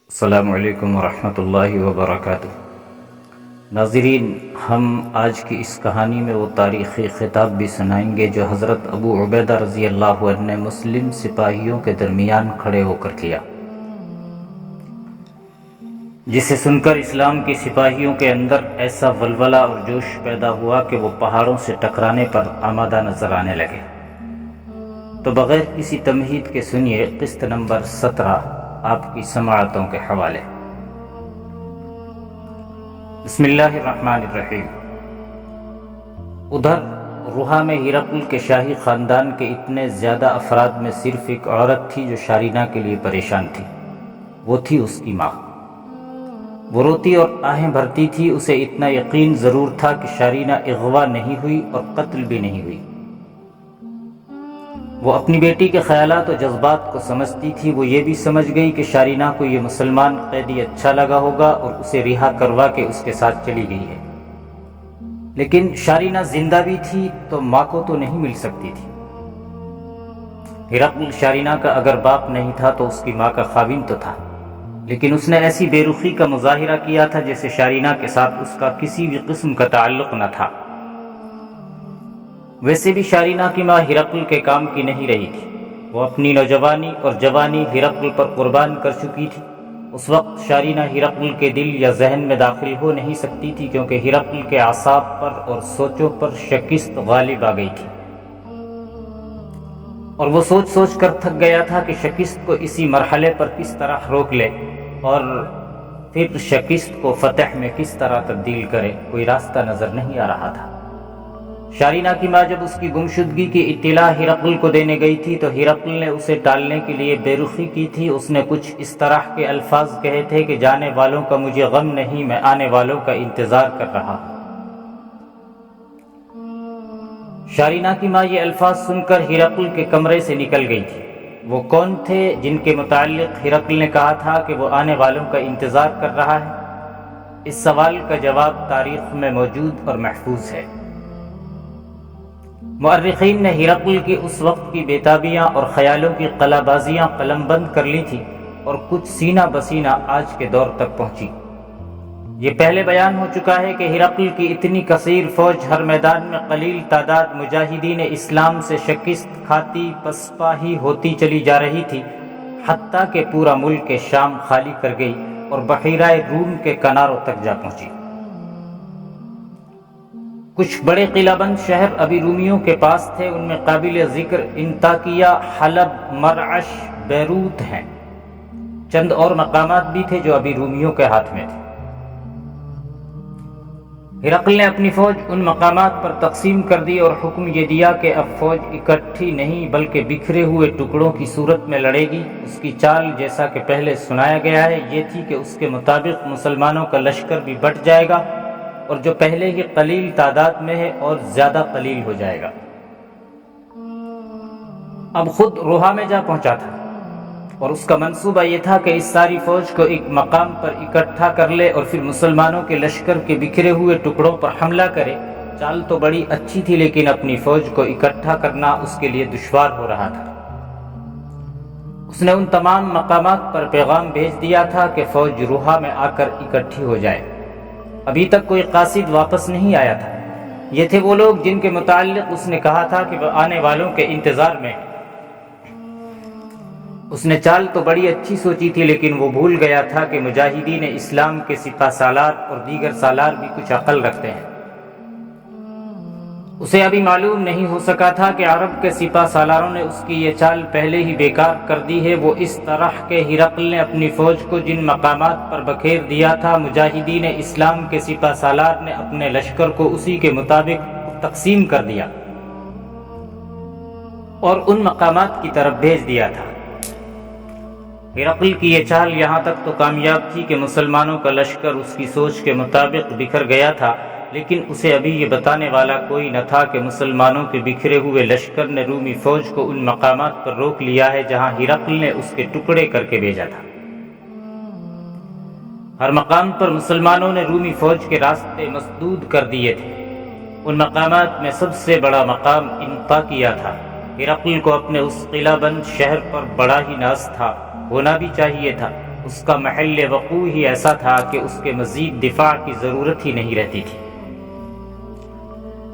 السلام علیکم ورحمۃ اللہ وبرکاتہ۔ ناظرین، ہم آج کی اس کہانی میں وہ تاریخی خطاب بھی سنائیں گے جو حضرت ابو عبیدہ رضی اللہ عنہ نے مسلم سپاہیوں کے درمیان کھڑے ہو کر کیا، جسے سن کر اسلام کی سپاہیوں کے اندر ایسا ولولہ اور جوش پیدا ہوا کہ وہ پہاڑوں سے ٹکرانے پر آمادہ نظر آنے لگے۔ تو بغیر کسی تمہید کے سنیے قسط نمبر 17 آپ کی سماعتوں کے حوالے۔ بسم اللہ الرحمن الرحیم۔ ادھر روحا میں ہرقل کے شاہی خاندان کے اتنے زیادہ افراد میں صرف ایک عورت تھی جو شارینہ کے لیے پریشان تھی، وہ تھی اس کی ماں۔ وہ روتی اور آہیں بھرتی تھی، اسے اتنا یقین ضرور تھا کہ شارینہ اغوا نہیں ہوئی اور قتل بھی نہیں ہوئی۔ وہ اپنی بیٹی کے خیالات و جذبات کو سمجھتی تھی۔ وہ یہ بھی سمجھ گئی کہ شارینہ کو یہ مسلمان قیدی اچھا لگا ہوگا اور اسے رہا کروا کے اس کے ساتھ چلی گئی ہے، لیکن شارینہ زندہ بھی تھی تو ماں کو تو نہیں مل سکتی تھی۔ ہرقل شارینہ کا اگر باپ نہیں تھا تو اس کی ماں کا خاوند تو تھا، لیکن اس نے ایسی بے رخی کا مظاہرہ کیا تھا جیسے شارینہ کے ساتھ اس کا کسی بھی قسم کا تعلق نہ تھا۔ ویسے بھی شارینہ کی ماں ہرقل کے کام کی نہیں رہی تھی۔ وہ اپنی نوجوانی اور جوانی ہرقل پر قربان کر چکی تھی۔ اس وقت شارینہ ہرقل کے دل یا ذہن میں داخل ہو نہیں سکتی تھی، کیونکہ ہرقل کے اعصاب پر اور سوچوں پر شکست غالب آ گئی تھی، اور وہ سوچ سوچ کر تھک گیا تھا کہ شکست کو اسی مرحلے پر کس طرح روک لے اور پھر شکست کو فتح میں کس طرح تبدیل کرے۔ کوئی راستہ نظر نہیں آ رہا تھا۔ شارینہ کی ماں جب اس کی گمشدگی کی اطلاع ہرقل کو دینے گئی تھی تو ہرقل نے اسے ٹالنے کے لیے بے رخی کی تھی۔ اس نے کچھ اس طرح کے الفاظ کہے تھے کہ جانے والوں کا مجھے غم نہیں، میں آنے والوں کا انتظار کر رہا ہوں۔ شارینہ کی ماں یہ الفاظ سن کر ہرقل کے کمرے سے نکل گئی تھی۔ وہ کون تھے جن کے متعلق ہرقل نے کہا تھا کہ وہ آنے والوں کا انتظار کر رہا ہے؟ اس سوال کا جواب تاریخ میں موجود اور محفوظ ہے۔ مؤرخین نے ہرقل کی اس وقت کی بےتابیاں اور خیالوں کی قلع بازیاں قلم بند کر لی تھی اور کچھ سینہ بسینہ آج کے دور تک پہنچی۔ یہ پہلے بیان ہو چکا ہے کہ ہرقل کی اتنی کثیر فوج ہر میدان میں قلیل تعداد مجاہدین اسلام سے شکست کھاتی پسپاہی ہوتی چلی جا رہی تھی، حتیٰ کہ پورا ملک شام خالی کر گئی اور بحیرہ روم کے کناروں تک جا پہنچی۔ کچھ بڑے قلعہ بند شہر ابھی رومیوں کے پاس تھے، ان میں قابل ذکر انطاکیہ، حلب، مرعش، بیروت ہیں۔ چند اور مقامات بھی تھے جو ابھی رومیوں کے ہاتھ میں تھے۔ ہرقل نے اپنی فوج ان مقامات پر تقسیم کر دی اور حکم یہ دیا کہ اب فوج اکٹھی نہیں بلکہ بکھرے ہوئے ٹکڑوں کی صورت میں لڑے گی۔ اس کی چال جیسا کہ پہلے سنایا گیا ہے یہ تھی کہ اس کے مطابق مسلمانوں کا لشکر بھی بٹ جائے گا اور جو پہلے ہی قلیل تعداد میں ہے اور زیادہ قلیل ہو جائے گا۔ اب خود روحا میں جا پہنچا تھا اور اس کا منصوبہ یہ تھا کہ اس ساری فوج کو ایک مقام پر اکٹھا کر لے اور پھر مسلمانوں کے لشکر کے بکھرے ہوئے ٹکڑوں پر حملہ کرے۔ چال تو بڑی اچھی تھی، لیکن اپنی فوج کو اکٹھا کرنا اس کے لیے دشوار ہو رہا تھا۔ اس نے ان تمام مقامات پر پیغام بھیج دیا تھا کہ فوج روحا میں آ کر اکٹھی ہو جائے۔ ابھی تک کوئی قاصد واپس نہیں آیا تھا۔ یہ تھے وہ لوگ جن کے متعلق اس نے کہا تھا کہ وہ آنے والوں کے انتظار میں۔ اس نے چال تو بڑی اچھی سوچی تھی، لیکن وہ بھول گیا تھا کہ مجاہدین اسلام کے سپہ سالار اور دیگر سالار بھی کچھ عقل رکھتے ہیں۔ اسے ابھی معلوم نہیں ہو سکا تھا کہ عرب کے سپہ سالاروں نے اس کی یہ چال پہلے ہی بیکار کر دی ہے۔ وہ اس طرح کہ ہرقل نے اپنی فوج کو جن مقامات پر بکھیر دیا تھا، مجاہدین اسلام کے سپہ سالار نے اپنے لشکر کو اسی کے مطابق تقسیم کر دیا اور ان مقامات کی طرف بھیج دیا تھا۔ ہرقل کی یہ چال یہاں تک تو کامیاب تھی کہ مسلمانوں کا لشکر اس کی سوچ کے مطابق بکھر گیا تھا، لیکن اسے ابھی یہ بتانے والا کوئی نہ تھا کہ مسلمانوں کے بکھرے ہوئے لشکر نے رومی فوج کو ان مقامات پر روک لیا ہے جہاں ہرقل نے اس کے ٹکڑے کر کے بھیجا تھا۔ ہر مقام پر مسلمانوں نے رومی فوج کے راستے مسدود کر دیے تھے۔ ان مقامات میں سب سے بڑا مقام انطاکیہ تھا۔ ہرقل کو اپنے اس قلعہ بند شہر پر بڑا ہی ناز تھا، ہونا بھی چاہیے تھا، اس کا محل وقوع ہی ایسا تھا کہ اس کے مزید دفاع کی ضرورت ہی نہیں رہتی تھی۔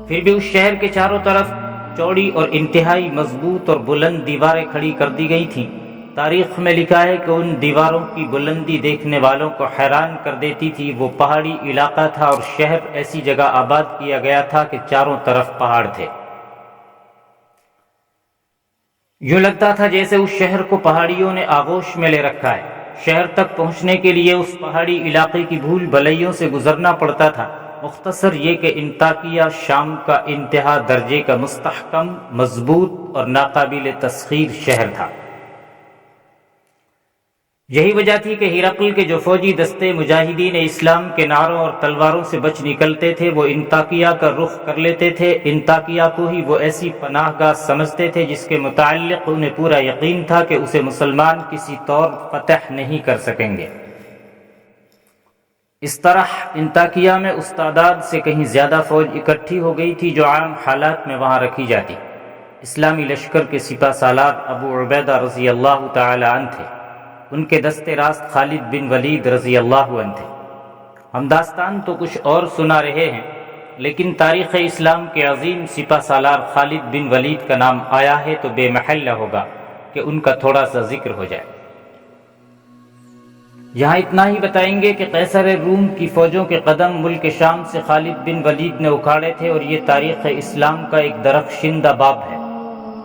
پھر بھی اس شہر کے چاروں طرف چوڑی اور انتہائی مضبوط اور بلند دیواریں کھڑی کر دی گئی تھیں۔ تاریخ میں لکھا ہے کہ ان دیواروں کی بلندی دیکھنے والوں کو حیران کر دیتی تھی۔ وہ پہاڑی علاقہ تھا اور شہر ایسی جگہ آباد کیا گیا تھا کہ چاروں طرف پہاڑ تھے۔ یوں لگتا تھا جیسے اس شہر کو پہاڑیوں نے آغوش میں لے رکھا ہے۔ شہر تک پہنچنے کے لیے اس پہاڑی علاقے کی بھول بھلائیوں سے گزرنا پڑتا تھا۔ مختصر یہ کہ انطاکیہ شام کا انتہا درجے کا مستحکم، مضبوط اور ناقابل تسخیر شہر تھا۔ یہی وجہ تھی کہ ہرقل کے جو فوجی دستے مجاہدین اسلام کے نعروں اور تلواروں سے بچ نکلتے تھے وہ انطاکیہ کا رخ کر لیتے تھے۔ انطاکیہ کو ہی وہ ایسی پناہ گاہ سمجھتے تھے جس کے متعلق انہیں پورا یقین تھا کہ اسے مسلمان کسی طور فتح نہیں کر سکیں گے۔ اس طرح انطاکیہ میں اس تعداد سے کہیں زیادہ فوج اکٹھی ہو گئی تھی جو عام حالات میں وہاں رکھی جاتی۔ اسلامی لشکر کے سپہ سالار ابو عبیدہ رضی اللہ تعالی عنہ تھے۔ ان کے دست راست خالد بن ولید رضی اللہ عنہ تھے۔ ہم داستان تو کچھ اور سنا رہے ہیں، لیکن تاریخ اسلام کے عظیم سپہ سالار خالد بن ولید کا نام آیا ہے تو بے محل ہوگا کہ ان کا تھوڑا سا ذکر ہو جائے۔ یہاں اتنا ہی بتائیں گے کہ قیصر روم کی فوجوں کے قدم ملک شام سے خالد بن ولید نے اکھاڑے تھے اور یہ تاریخ اسلام کا ایک درخشندہ باب ہے۔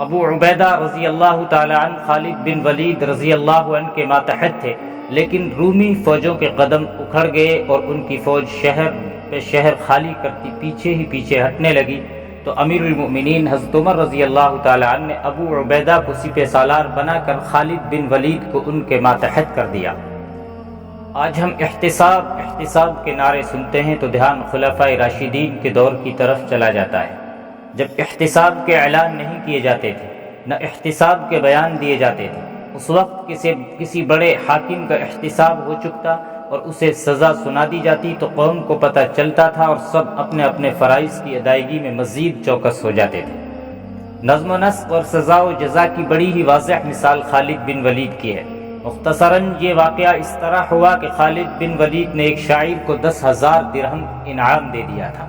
ابو عبیدہ رضی اللہ تعالی عنہ خالد بن ولید رضی اللہ عنہ کے ماتحت تھے، لیکن رومی فوجوں کے قدم اکھڑ گئے اور ان کی فوج شہر پہ شہر خالی کرتی پیچھے ہی پیچھے ہٹنے لگی، تو امیر المؤمنین حضرت عمر رضی اللہ تعالی عنہ نے ابو عبیدہ کو سپہ سالار بنا کر خالد بن ولید کو ان کے ماتحت کر دیا۔ آج ہم احتساب کے نعرے سنتے ہیں تو دھیان خلفائے راشدین کے دور کی طرف چلا جاتا ہے، جب احتساب کے اعلان نہیں کیے جاتے تھے، نہ احتساب کے بیان دیے جاتے تھے۔ اس وقت کسی بڑے حاکم کا احتساب ہو چکتا اور اسے سزا سنا دی جاتی تو قوم کو پتہ چلتا تھا اور سب اپنے اپنے فرائض کی ادائیگی میں مزید چوکس ہو جاتے تھے۔ نظم و نسق اور سزا و جزا کی بڑی ہی واضح مثال خالد بن ولید کی ہے۔ مختصراً یہ واقعہ اس طرح ہوا کہ خالد بن ولید نے ایک شاعر کو 10,000 درہم انعام دے دیا تھا۔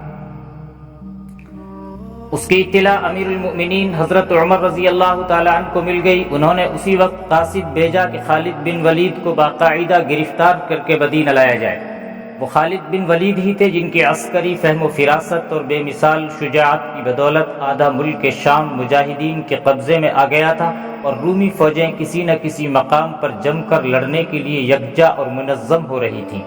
اس کی اطلاع امیر المؤمنین حضرت عمر رضی اللہ تعالی عنہ کو مل گئی۔ انہوں نے اسی وقت قاصد بھیجا کہ خالد بن ولید کو باقاعدہ گرفتار کر کے مدینہ لایا جائے۔ وہ خالد بن ولید ہی تھے جن کی عسکری فہم و فراست اور بے مثال شجاعت کی بدولت آدھا ملک شام مجاہدین کے قبضے میں آ گیا تھا اور رومی فوجیں کسی نہ کسی مقام پر جم کر لڑنے کے لیے یکجا اور منظم ہو رہی تھیں۔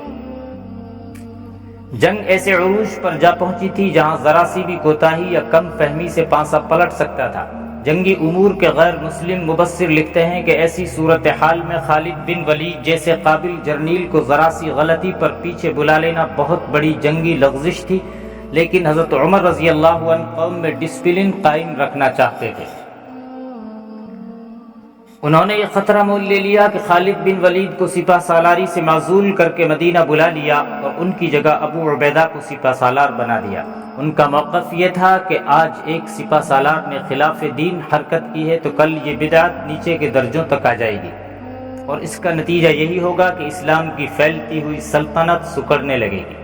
جنگ ایسے عروج پر جا پہنچی تھی جہاں ذرا سی بھی کوتاہی یا کم فہمی سے پانسا پلٹ سکتا تھا۔ جنگی امور کے غیر مسلم مبصر لکھتے ہیں کہ ایسی صورتحال میں خالد بن ولید جیسے قابل جرنیل کو ذرا سی غلطی پر پیچھے بلا لینا بہت بڑی جنگی لغزش تھی، لیکن حضرت عمر رضی اللہ عنہ قوم میں ڈسپلن قائم رکھنا چاہتے تھے۔ انہوں نے یہ خطرہ مول لے لیا کہ خالد بن ولید کو سپہ سالاری سے معزول کر کے مدینہ بلا لیا اور ان کی جگہ ابو عبیدہ کو سپہ سالار بنا دیا۔ ان کا موقف یہ تھا کہ آج ایک سپہ سالار نے خلاف دین حرکت کی ہے تو کل یہ بدعت نیچے کے درجوں تک آ جائے گی اور اس کا نتیجہ یہی ہوگا کہ اسلام کی پھیلتی ہوئی سلطنت سکڑنے لگے گی۔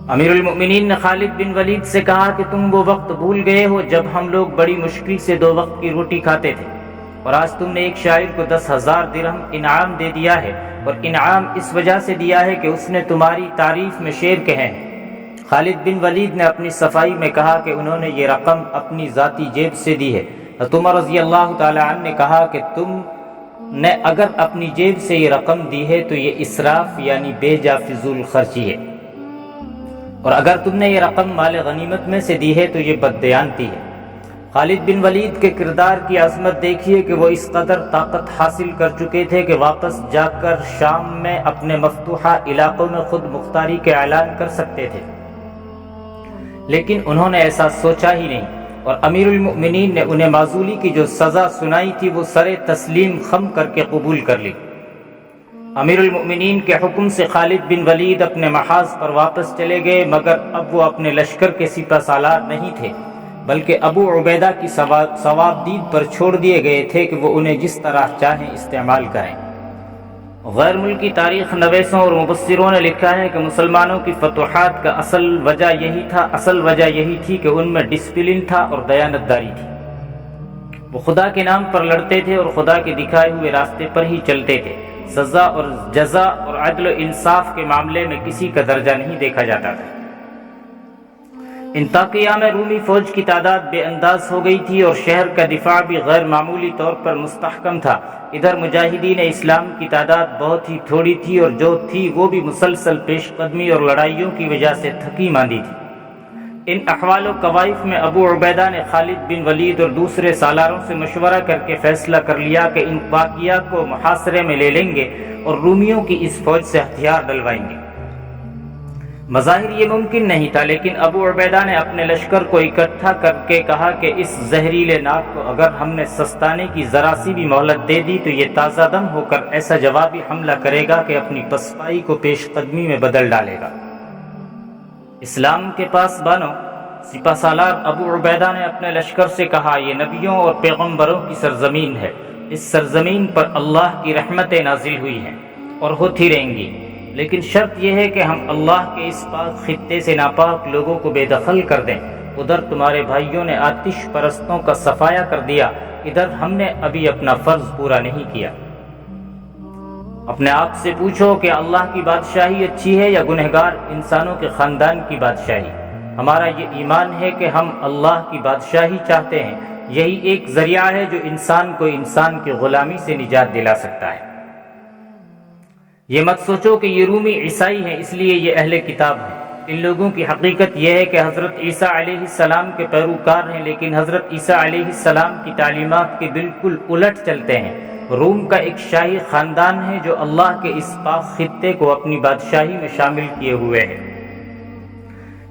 امیر المؤمنین نے خالد بن ولید سے کہا کہ تم وہ وقت بھول گئے ہو جب ہم لوگ بڑی مشکل سے 2 وقت کی روٹی کھاتے تھے، اور آج تم نے ایک شاعر کو 10,000 درہم انعام دے دیا ہے، اور انعام اس وجہ سے دیا ہے کہ اس نے تمہاری تعریف میں شعر کہے ہیں۔ خالد بن ولید نے اپنی صفائی میں کہا کہ انہوں نے یہ رقم اپنی ذاتی جیب سے دی ہے۔ حضرت عمر رضی اللہ تعالی عنہ نے کہا کہ تم نے اگر اپنی جیب سے یہ رقم دی ہے تو یہ اسراف یعنی بے جا فضول خرچی ہے، اور اگر تم نے یہ رقم مال غنیمت میں سے دی ہے تو یہ بددیانتی ہے۔ خالد بن ولید کے کردار کی عظمت دیکھیے کہ وہ اس قدر طاقت حاصل کر چکے تھے کہ واپس جا کر شام میں اپنے مفتوحہ علاقوں میں خود مختاری کے اعلان کر سکتے تھے، لیکن انہوں نے ایسا سوچا ہی نہیں، اور امیر المؤمنین نے انہیں معزولی کی جو سزا سنائی تھی وہ سر تسلیم خم کر کے قبول کر لی۔ امیر المؤمنین کے حکم سے خالد بن ولید اپنے محاذ پر واپس چلے گئے، مگر اب وہ اپنے لشکر کے سپہ سالار نہیں تھے، بلکہ ابو عبیدہ کی ثواب دید پر چھوڑ دیے گئے تھے کہ وہ انہیں جس طرح چاہیں استعمال کریں۔ غیر ملکی تاریخ نویسوں اور مبصروں نے لکھا ہے کہ مسلمانوں کی فتوحات کا اصل وجہ یہی تھی کہ ان میں ڈسپلن تھا اور دیانتداری تھی۔ وہ خدا کے نام پر لڑتے تھے اور خدا کے دکھائے ہوئے راستے پر ہی چلتے تھے۔ سزا اور جزا اور عدل و انصاف کے معاملے میں کسی کا درجہ نہیں دیکھا جاتا تھا۔ انطاکیہ میں رومی فوج کی تعداد بے انداز ہو گئی تھی اور شہر کا دفاع بھی غیر معمولی طور پر مستحکم تھا۔ ادھر مجاہدین اسلام کی تعداد بہت ہی تھوڑی تھی اور جو تھی وہ بھی مسلسل پیش قدمی اور لڑائیوں کی وجہ سے تھکی ماندی تھی۔ ان احوال و کوائف میں ابو عبیدہ نے خالد بن ولید اور دوسرے سالاروں سے مشورہ کر کے فیصلہ کر لیا کہ انطاکیہ کو محاصرے میں لے لیں گے اور رومیوں کی اس فوج سے ہتھیار ڈلوائیں گے۔ مظاہر یہ ممکن نہیں تھا، لیکن ابو عبیدہ نے اپنے لشکر کو اکٹھا کر کے کہا کہ اس زہریلے ناگ کو اگر ہم نے سستانے کی ذرا سی بھی مہلت دے دی تو یہ تازہ دم ہو کر ایسا جوابی حملہ کرے گا کہ اپنی پسپائی کو پیش قدمی میں بدل ڈالے گا۔ اسلام کے پاس بانو سپہ سالار ابو عبیدہ نے اپنے لشکر سے کہا، یہ نبیوں اور پیغمبروں کی سرزمین ہے، اس سرزمین پر اللہ کی رحمتیں نازل ہوئی ہیں اور ہوتی رہیں گی، لیکن شرط یہ ہے کہ ہم اللہ کے اس پاک خطے سے ناپاک لوگوں کو بے دخل کر دیں۔ ادھر تمہارے بھائیوں نے آتش پرستوں کا صفایا کر دیا، ادھر ہم نے ابھی اپنا فرض پورا نہیں کیا۔ اپنے آپ سے پوچھو کہ اللہ کی بادشاہی اچھی ہے یا گنہگار انسانوں کے خاندان کی بادشاہی؟ ہمارا یہ ایمان ہے کہ ہم اللہ کی بادشاہی چاہتے ہیں، یہی ایک ذریعہ ہے جو انسان کو انسان کی غلامی سے نجات دلا سکتا ہے۔ یہ مت سوچو کہ یہ رومی عیسائی ہیں اس لیے یہ اہل کتاب ہیں۔ ان لوگوں کی حقیقت یہ ہے کہ حضرت عیسیٰ علیہ السلام کے پیروکار ہیں، لیکن حضرت عیسیٰ علیہ السلام کی تعلیمات کے بالکل الٹ چلتے ہیں۔ روم کا ایک شاہی خاندان ہے جو اللہ کے اس پاک خطے کو اپنی بادشاہی میں شامل کیے ہوئے ہے۔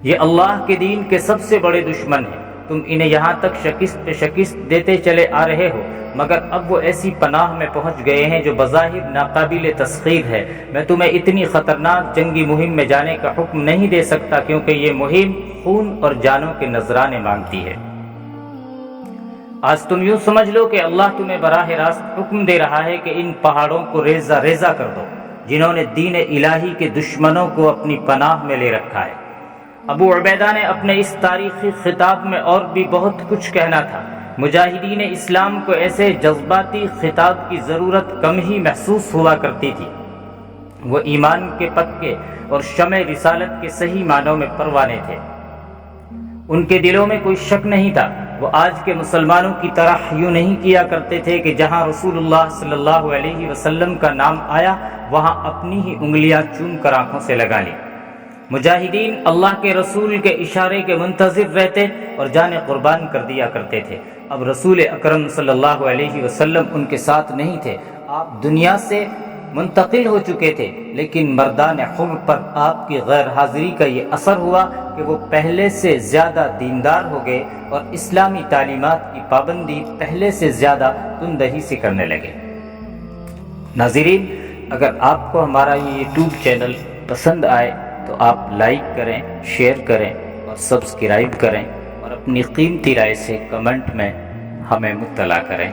یہ اللہ کے دین کے سب سے بڑے دشمن ہیں۔ تم انہیں یہاں تک شکست پہ شکست دیتے چلے آ رہے ہو، مگر اب وہ ایسی پناہ میں پہنچ گئے ہیں جو بظاہر ناقابل تسخیر ہے۔ میں تمہیں اتنی خطرناک جنگی مہم میں جانے کا حکم نہیں دے سکتا کیونکہ یہ مہم خون اور جانوں کے نذرانے مانگتی ہے۔ آج تم یوں سمجھ لو کہ اللہ تمہیں براہ راست حکم دے رہا ہے کہ ان پہاڑوں کو ریزہ ریزہ کر دو جنہوں نے دین الہی کے دشمنوں کو اپنی پناہ میں لے رکھا ہے۔ ابو عبیدہ نے اپنے اس تاریخی خطاب میں اور بھی بہت کچھ کہنا تھا۔ مجاہدین اسلام کو ایسے جذباتی خطاب کی ضرورت کم ہی محسوس ہوا کرتی تھی۔ وہ ایمان کے پکے اور شمع رسالت کے صحیح معنوں میں پروانے تھے۔ ان کے دلوں میں کوئی شک نہیں تھا۔ وہ آج کے مسلمانوں کی طرح یوں نہیں کیا کرتے تھے کہ جہاں رسول اللہ صلی اللہ علیہ وسلم کا نام آیا وہاں اپنی ہی انگلیاں چوم کر آنکھوں سے لگا لی۔ مجاہدین اللہ کے رسول کے اشارے کے منتظر رہتے اور جانیں قربان کر دیا کرتے تھے۔ اب رسول اکرم صلی اللہ علیہ وسلم ان کے ساتھ نہیں تھے، آپ دنیا سے منتقل ہو چکے تھے، لیکن مردان حر پر آپ کی غیر حاضری کا یہ اثر ہوا کہ وہ پہلے سے زیادہ دیندار ہو گئے اور اسلامی تعلیمات کی پابندی پہلے سے زیادہ تندہی سے کرنے لگے۔ ناظرین، اگر آپ کو ہمارا یہ یوٹیوب چینل پسند آئے تو آپ لائک کریں، شیئر کریں اور سبسکرائب کریں اور اپنی قیمتی رائے سے کمنٹ میں ہمیں مطلع کریں۔